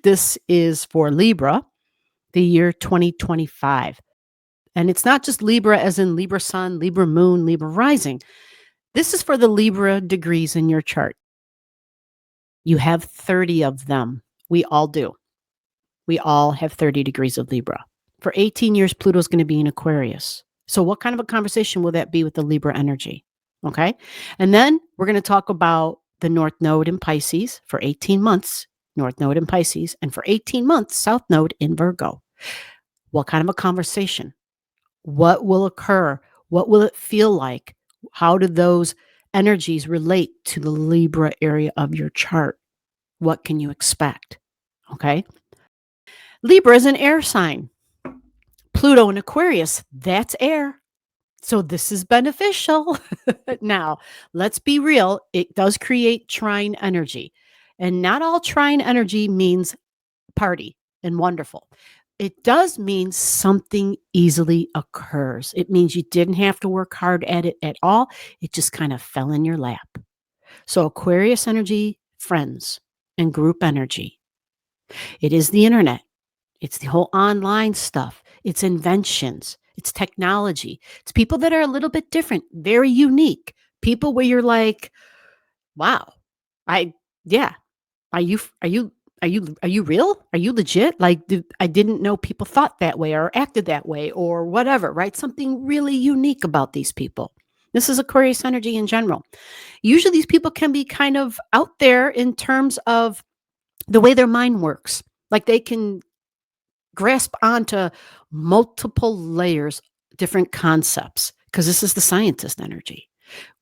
This is for Libra, the year 2025. And it's not just Libra as in Libra sun, Libra moon, Libra rising. This is for the Libra degrees in your chart. You have 30 of them. We all do. We all have 30 degrees of Libra. For 18 years, Pluto's going to be in Aquarius. So what kind of a conversation will that be with the Libra energy? Okay. And then we're going to talk about the North Node in Pisces for 18 months, North Node in Pisces, and for 18 months, South Node in Virgo. What kind of a conversation? What will occur? What will it feel like? How do those energies relate to the Libra area of your chart? What can you expect? Okay. Libra is an air sign. Pluto in Aquarius, that's air. So this is beneficial. Now, let's be real. It does create trine energy. And not all trine energy means party and wonderful. It does mean something easily occurs. It means you didn't have to work hard at it at all. It just kind of fell in your lap. So Aquarius energy, friends, and group energy. It is the internet. It's the whole online stuff. It's inventions. It's technology. It's people that are a little bit different, very unique. People where you're like, wow, yeah. Are you real? Are you legit? Like, I didn't know people thought that way or acted that way or whatever, right? Something really unique about these people. This is Aquarius energy in general. Usually these people can be kind of out there in terms of the way their mind works. Like they can grasp onto multiple layers, different concepts, because this is the scientist energy.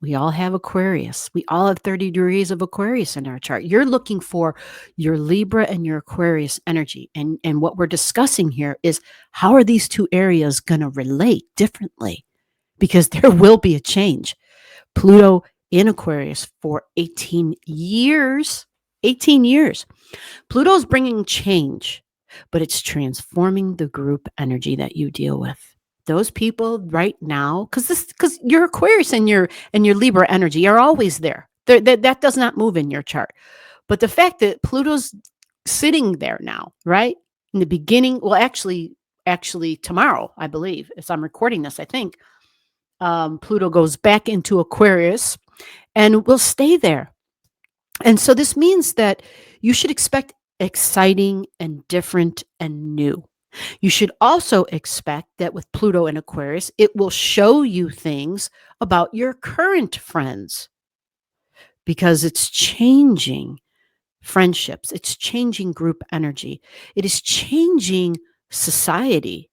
We all have Aquarius. We all have 30 degrees of Aquarius in our chart. You're looking for your Libra and your Aquarius energy. And what we're discussing here is how are these two areas going to relate differently? Because there will be a change. Pluto in Aquarius for 18 years. 18 years. Pluto's bringing change, but it's transforming the group energy that you deal with. Those people right now, because your Aquarius and your Libra energy are always there. That does not move in your chart. But the fact that Pluto's sitting there now, right? In the beginning, well, actually tomorrow, I believe, as I'm recording this, I think, Pluto goes back into Aquarius and will stay there. And so this means that you should expect exciting and different and new. You should also expect that with Pluto in Aquarius, it will show you things about your current friends because it's changing friendships. It's changing group energy. It is changing society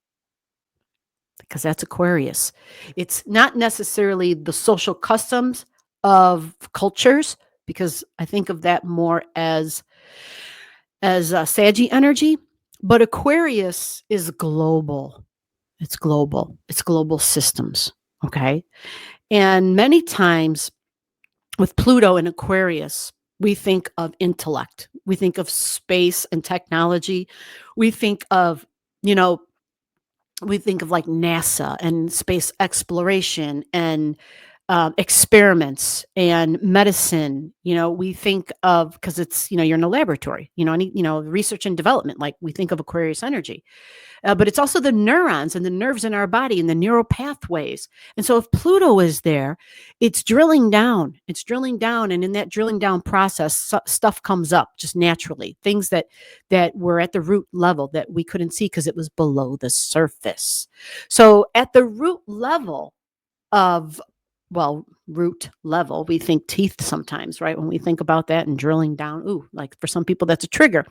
because that's Aquarius. It's not necessarily the social customs of cultures because I think of that more as Saggy energy, but Aquarius is global. It's global. It's global systems. Okay. And many times with Pluto and Aquarius, we think of intellect. We think of space and technology. We think of, we think of like NASA and space exploration and experiments and medicine. We think of, because it's, you're in a laboratory, research and development, like we think of Aquarius energy. But it's also the neurons and the nerves in our body and the neural pathways. And so if Pluto is there, it's drilling down. It's drilling down. And in that drilling down process, stuff comes up just naturally. Things that were at the root level that we couldn't see because it was below the surface. So at the root level of root level, we think teeth sometimes, right? When we think about that and drilling down, like for some people, that's a trigger.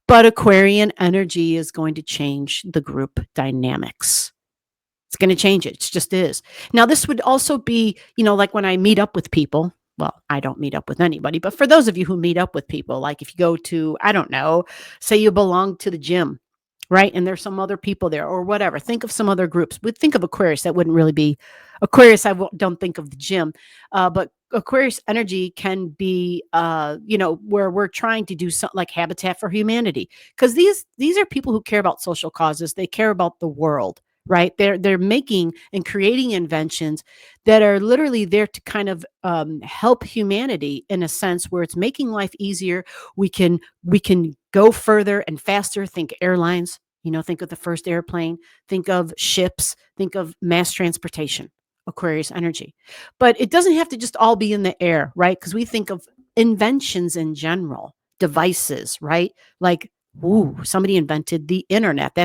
But Aquarian energy is going to change the group dynamics. It's going to change it. It just is. Now, this would also be, like when I meet up with people. Well, I don't meet up with anybody, but for those of you who meet up with people, like if you go to, I don't know, say you belong to the gym, right? And there's some other people there or whatever. Think of some other groups. We'd think of Aquarius. That wouldn't really be Aquarius. Don't think of the gym, but Aquarius energy can be, where we're trying to do something like Habitat for Humanity, because these are people who care about social causes. They care about the world, right? They're making and creating inventions that are literally there to kind of help humanity in a sense where it's making life easier. We can Go further and faster. Think airlines, think of the first airplane, think of ships, think of mass transportation, Aquarius energy. But it doesn't have to just all be in the air, right? Because we think of inventions in general, devices, right? Like, ooh, somebody invented the internet.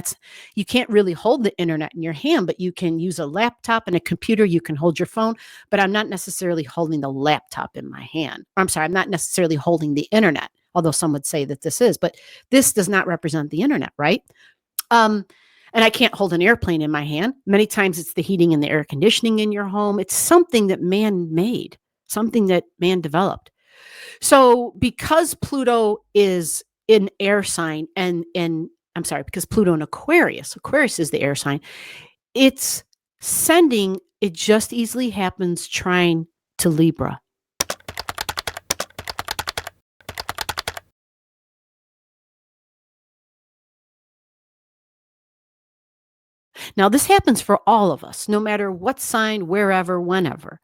You can't really hold the internet in your hand, but you can use a laptop and a computer. You can hold your phone, but I'm not necessarily holding the laptop in my hand. I'm sorry, I'm not necessarily holding the internet, although some would say that this is, but this does not represent the internet, right? Um, and I can't hold an airplane in my hand. Many times it's the heating and the air conditioning in your home. It's something that man made, something that man developed. So because Pluto is in air sign and I'm sorry, because Pluto in Aquarius is the air sign, it's sending, it just easily happens trying to Libra. Now, this happens for all of us, no matter what sign, wherever, whenever.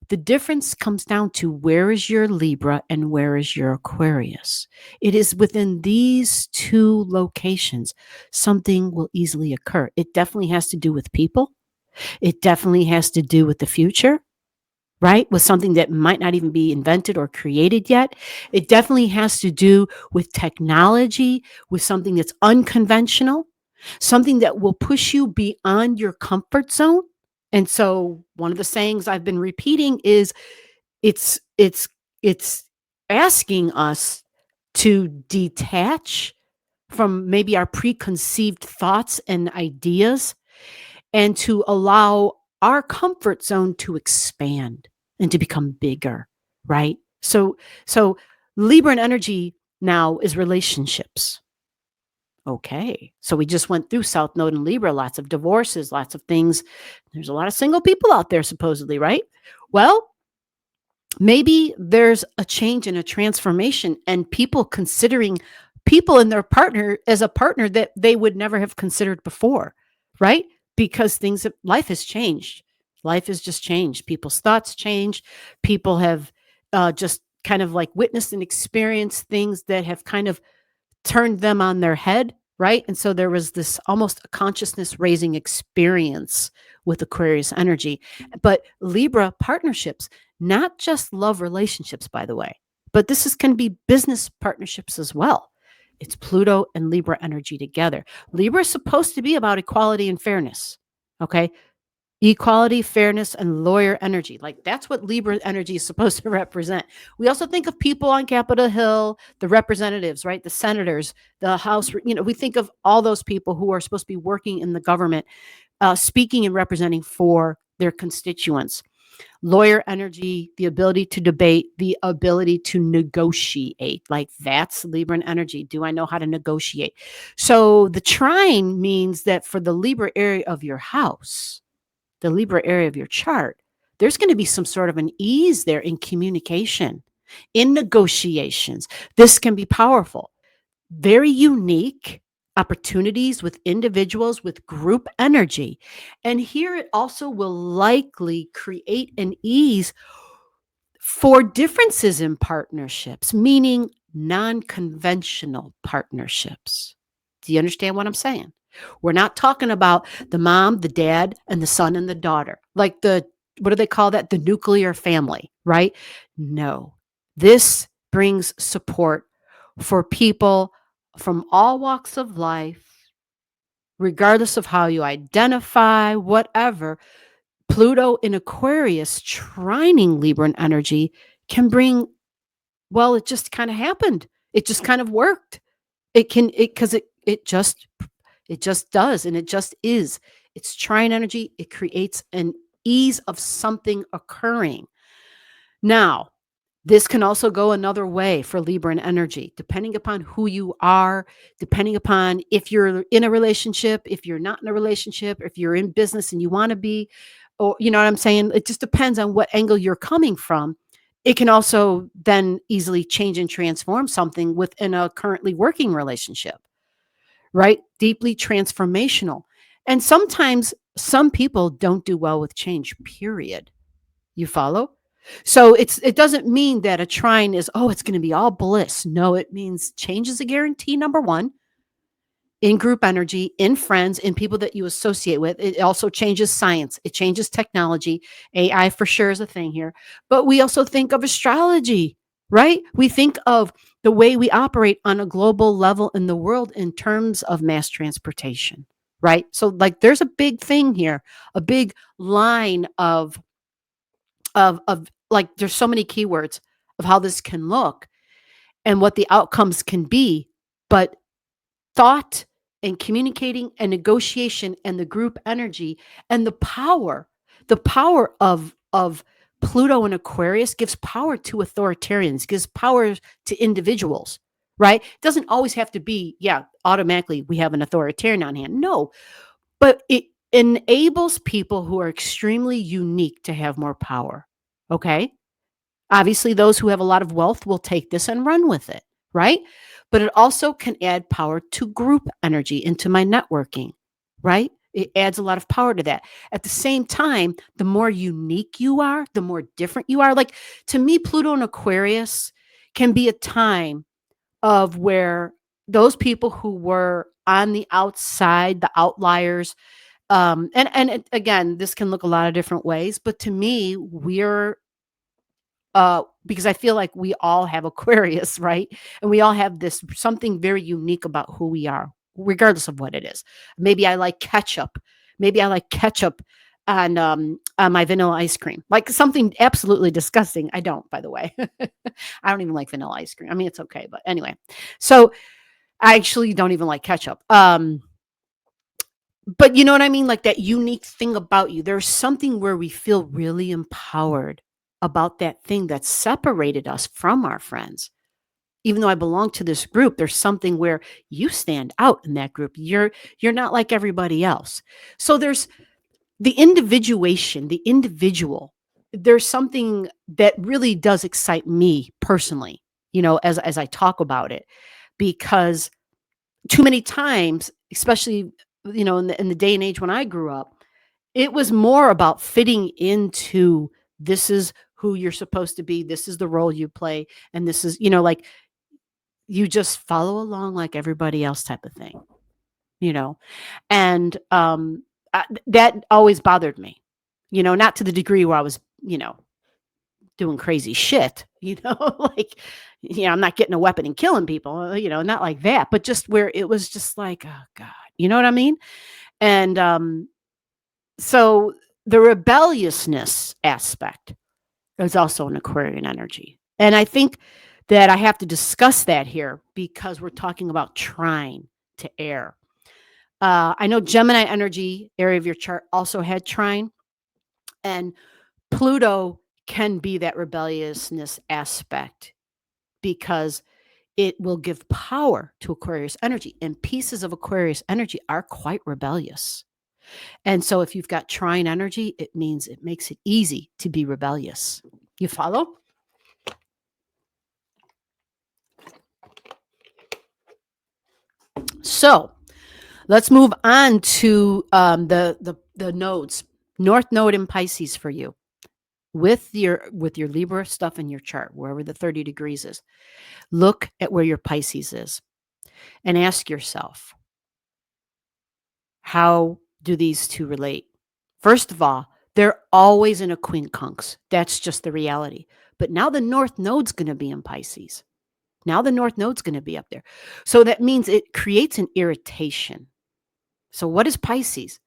The difference comes down to where is your Libra and where is your Aquarius. It is within these two locations something will easily occur. It definitely has to do with people. It definitely has to do with the future, right? With something that might not even be invented or created yet. It definitely has to do with technology, with something that's unconventional, something that will push you beyond your comfort zone. And so one of the sayings I've been repeating is it's asking us to detach from maybe our preconceived thoughts and ideas and to allow our comfort zone to expand and to become bigger, right? So Libra energy now is relationships. Okay. So we just went through South Node and Libra, lots of divorces, lots of things. There's a lot of single people out there supposedly, right? Well, maybe there's a change and a transformation and people considering people in their partner as a partner that they would never have considered before, right? Because life has changed. Life has just changed. People's thoughts changed. People have just kind of like witnessed and experienced things that have kind of turned them on their head, right? And so there was this almost a consciousness raising experience with Aquarius energy. But Libra partnerships, not just love relationships, by the way, but can be business partnerships as well. It's Pluto and Libra energy together. Libra is supposed to be about equality and fairness. Okay. Equality, fairness, and lawyer energy. Like that's what Libra energy is supposed to represent. We also think of people on Capitol Hill, the representatives, right? The senators, the House, we think of all those people who are supposed to be working in the government, speaking and representing for their constituents. Lawyer energy, the ability to debate, the ability to negotiate. Like that's Libra energy. Do I know how to negotiate? So the trine means that for the Libra area of your house, the Libra area of your chart, there's going to be some sort of an ease there in communication, in negotiations. This can be powerful. Very unique opportunities with individuals with group energy. And here it also will likely create an ease for differences in partnerships, meaning non conventional partnerships. Do you understand what I'm saying? We're not talking about the mom, the dad, and the son and the daughter, like what do they call that? The nuclear family, right? No, this brings support for people from all walks of life, regardless of how you identify, whatever. Pluto in Aquarius trining Libran energy can bring, well, it just kind of happened. It just kind of worked. It just does. And it just is. It's trine energy. It creates an ease of something occurring. Now, this can also go another way for Libran energy, depending upon who you are, depending upon if you're in a relationship, if you're not in a relationship, if you're in business and you want to be, or you know what I'm saying? It just depends on what angle you're coming from. It can also then easily change and transform something within a currently working relationship, right? Deeply transformational. And sometimes some people don't do well with change, period. You follow? So it doesn't mean that a trine is, oh, it's going to be all bliss. No, it means change is a guarantee, number one, in group energy, in friends, in people that you associate with. It also changes science. It changes technology. AI for sure is a thing here. But we also think of astrology, right? We think of the way we operate on a global level in the world in terms of mass transportation, right? So like there's a big thing here, a big line of like there's so many keywords of how this can look and what the outcomes can be. But thought and communicating and negotiation and the group energy and the power of Pluto and Aquarius gives power to authoritarians, gives power to individuals, right? It doesn't always have to be, yeah, automatically we have an authoritarian on hand. No, but it enables people who are extremely unique to have more power. Okay. Obviously, those who have a lot of wealth will take this and run with it, right? But it also can add power to group energy, into my networking, right? It adds a lot of power to that. At the same time, the more unique you are, the more different you are. Like to me, Pluto and Aquarius can be a time of where those people who were on the outside, the outliers, again, this can look a lot of different ways, but to me, we're because I feel like we all have Aquarius, right? And we all have this something very unique about who we are, regardless of what it is. Maybe I like ketchup. Maybe I like ketchup on my vanilla ice cream, like something absolutely disgusting. I don't, by the way. I don't even like vanilla ice cream. I mean, it's okay, but anyway. So I actually don't even like ketchup. But you know what I mean? Like that unique thing about you. There's something where we feel really empowered about that thing that separated us from our friends. Even though I belong to this group, there's something where you stand out in that group. You're not like everybody else. So there's the individuation, the individual. There's something that really does excite me personally, as I talk about it, because too many times, especially in the day and age when I grew up, it was more about fitting into, this is who you're supposed to be, this is the role you play, and this is, like you just follow along like everybody else type of thing, you know. And that always bothered me, not to the degree where I was, doing crazy shit, like, I'm not getting a weapon and killing people, not like that, but just where it was just like, oh God, you know what I mean? And so the rebelliousness aspect is also an Aquarian energy. And I think that I have to discuss that here because we're talking about trine to air. I know Gemini energy area of your chart also had trine, and Pluto can be that rebelliousness aspect because it will give power to Aquarius energy, and pieces of Aquarius energy are quite rebellious. And so if you've got trine energy, it means it makes it easy to be rebellious. You follow? So let's move on to the nodes. North node in Pisces for you, with your Libra stuff in your chart, wherever the 30 degrees is. Look at where your Pisces is and ask yourself, how do these two relate? First of all, they're always in a quincunx. That's just the reality. But now the North node's going to be in Pisces. Now the North node's going to be up there. So that means it creates an irritation. So what is Pisces?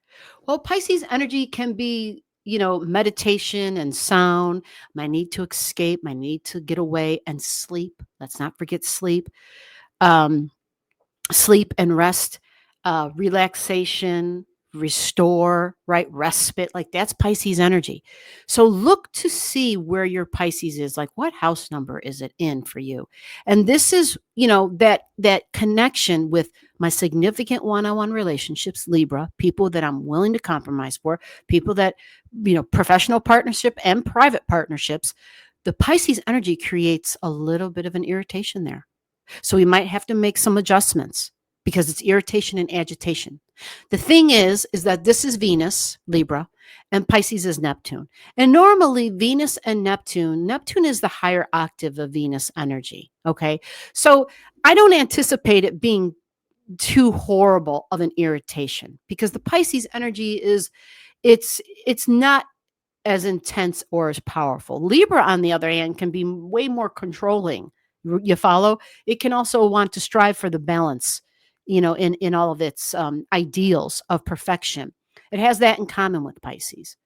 Well, Pisces energy can be, meditation and sound, my need to escape, my need to get away, and sleep. Let's not forget sleep. Sleep and rest, relaxation, restore, right? Respite, like that's Pisces energy. So look to see where your Pisces is, like what house number is it in for you? And this is, that connection with my significant one-on-one relationships, Libra, people that I'm willing to compromise for, people that, professional partnership and private partnerships. The Pisces energy creates a little bit of an irritation there. So we might have to make some adjustments because it's irritation and agitation. The thing is that this is Venus, Libra, and Pisces is Neptune. And normally Venus and Neptune is the higher octave of Venus energy. Okay. So I don't anticipate it being too horrible of an irritation because the Pisces energy is it's not as intense or as powerful. Libra, on the other hand, can be way more controlling. You follow? It can also want to strive for the balance, in all of its ideals of perfection. It has that in common with Pisces.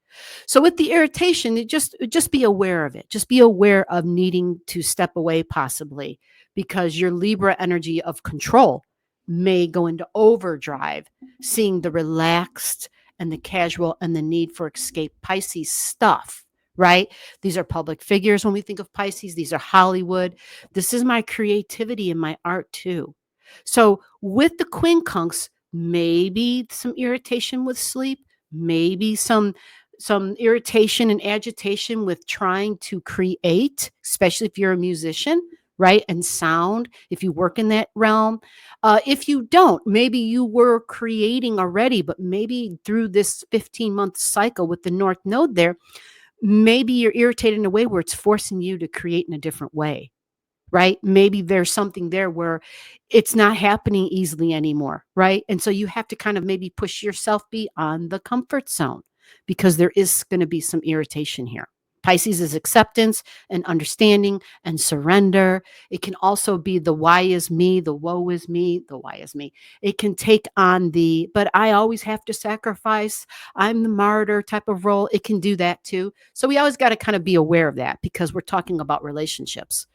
So with the irritation, just be aware of it. Just be aware of needing to step away possibly because your Libra energy of control may go into overdrive, seeing the relaxed and the casual and the need for escape Pisces stuff, right? These are public figures when we think of Pisces. These are Hollywood. This is my creativity and my art too. So with the quincunx, maybe some irritation with sleep, maybe some irritation and agitation with trying to create, especially if you're a musician, right? And sound, if you work in that realm. If you don't, maybe you were creating already, but maybe through this 15-month cycle with the North Node there, maybe you're irritated in a way where it's forcing you to create in a different way, right? Maybe there's something there where it's not happening easily anymore, right? And so you have to kind of maybe push yourself beyond the comfort zone because there is going to be some irritation here. Pisces is acceptance and understanding and surrender. It can also be the why is me, the woe is me, the why is me. It can take on but I always have to sacrifice. I'm the martyr type of role. It can do that too. So we always got to kind of be aware of that because we're talking about relationships,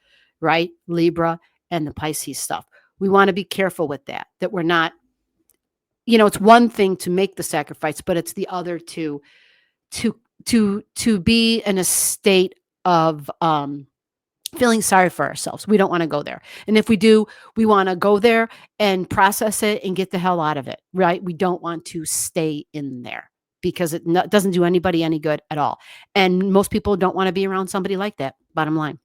right? Libra and the Pisces stuff. We want to be careful with that we're not, it's one thing to make the sacrifice, but it's the other to be in a state of feeling sorry for ourselves. We don't want to go there. And if we do, we want to go there and process it and get the hell out of it, right? We don't want to stay in there because it doesn't do anybody any good at all. And most people don't want to be around somebody like that, bottom line.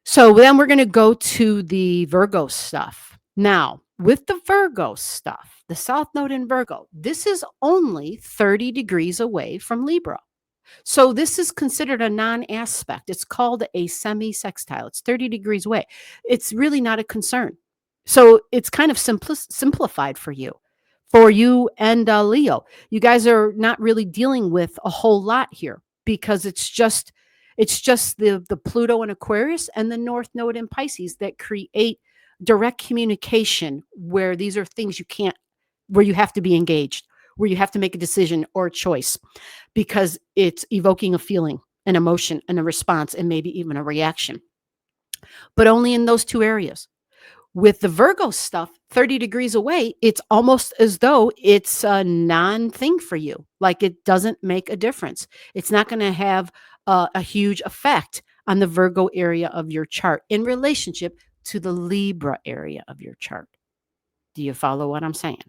So then we're going to go to the Virgo stuff. Now, with the Virgo stuff, the South Node in Virgo, this is only 30 degrees away from Libra. So this is considered a non-aspect. It's called a semi-sextile. It's 30 degrees away. It's really not a concern. So it's kind of simplified for you and Leo. You guys are not really dealing with a whole lot here because it's just the Pluto in Aquarius and the North Node in Pisces that create direct communication where these are things where you have to be engaged, where you have to make a decision or a choice because it's evoking a feeling, an emotion, and a response, and maybe even a reaction. But only in those two areas. With the Virgo stuff, 30 degrees away, it's almost as though it's a non-thing for you. Like it doesn't make a difference. It's not going to have a huge effect on the Virgo area of your chart in relationship to the Libra area of your chart. Do you follow what I'm saying?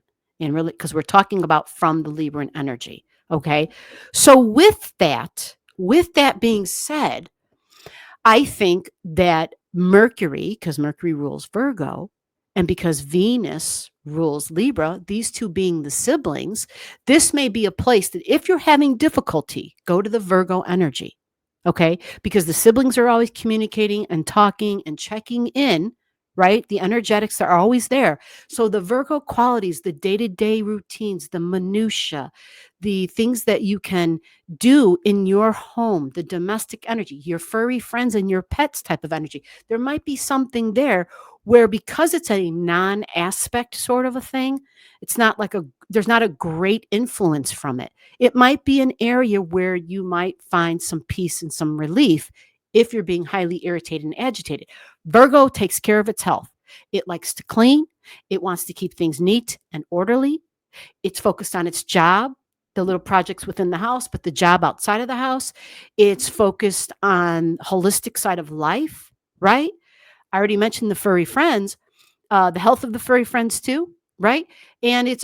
And really, because we're talking about from the Libran energy. Okay. So with that being said, I think that Mercury, because Mercury rules Virgo, and because Venus rules Libra, these two being the siblings, this may be a place that if you're having difficulty, go to the Virgo energy. Okay. Because the siblings are always communicating and talking and checking in, right? The energetics are always there. So the Virgo qualities, the day-to-day routines, the minutia, the things that you can do in your home, the domestic energy, your furry friends and your pets type of energy, there might be something there where because it's a non-aspect sort of a thing, it's not like there's not a great influence from it. It might be an area where you might find some peace and some relief if you're being highly irritated and agitated. Virgo takes care of its health. It likes to clean. It wants to keep things neat and orderly. It's focused on its job, the little projects within the house, but the job outside of the house. It's focused on holistic side of life, right? I already mentioned the furry friends, the health of the furry friends too, right? And it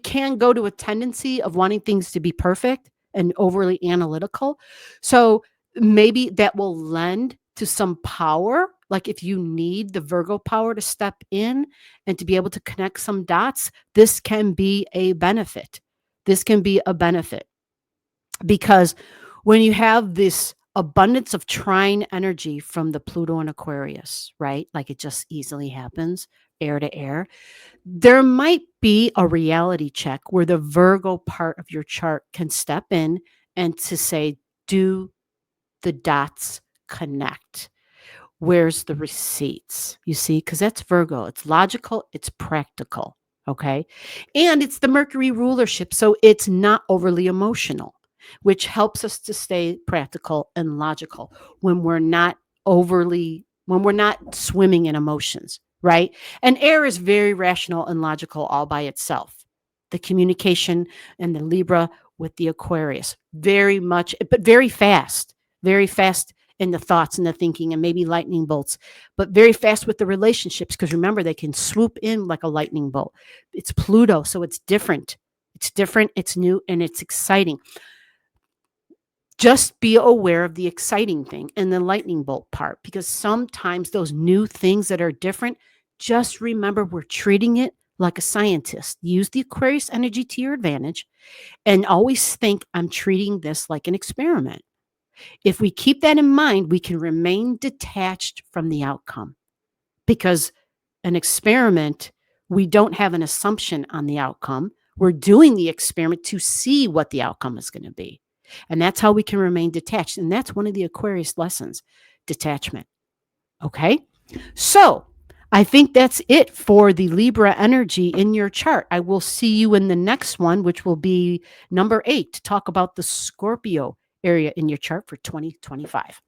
can go to a tendency of wanting things to be perfect and overly analytical. So maybe that will lend to some power, like if you need the Virgo power to step in and to be able to connect some dots, this can be a benefit. This can be a benefit because when you have this abundance of trine energy from the Pluto and Aquarius, right? Like it just easily happens, air to air. There might be a reality check where the Virgo part of your chart can step in and to say, do the dots connect? Where's the receipts? You see, because that's Virgo. It's logical, it's practical. Okay. And it's the Mercury rulership. So it's not overly emotional, which helps us to stay practical and logical when we're not when we're not swimming in emotions, right? And air is very rational and logical all by itself. The communication and the Libra with the Aquarius, very much, but very fast in the thoughts and the thinking and maybe lightning bolts, but very fast with the relationships because remember, they can swoop in like a lightning bolt. It's Pluto, so it's different. It's different, it's new, and it's exciting. Just be aware of the exciting thing and the lightning bolt part because sometimes those new things that are different, just remember we're treating it like a scientist. Use the Aquarius energy to your advantage and always think, I'm treating this like an experiment. If we keep that in mind, we can remain detached from the outcome because an experiment, we don't have an assumption on the outcome. We're doing the experiment to see what the outcome is going to be. And that's how we can remain detached. And that's one of the Aquarius lessons, detachment. Okay. So I think that's it for the Libra energy in your chart. I will see you in the next one, which will be number 8, to talk about the Scorpio area in your chart for 2025.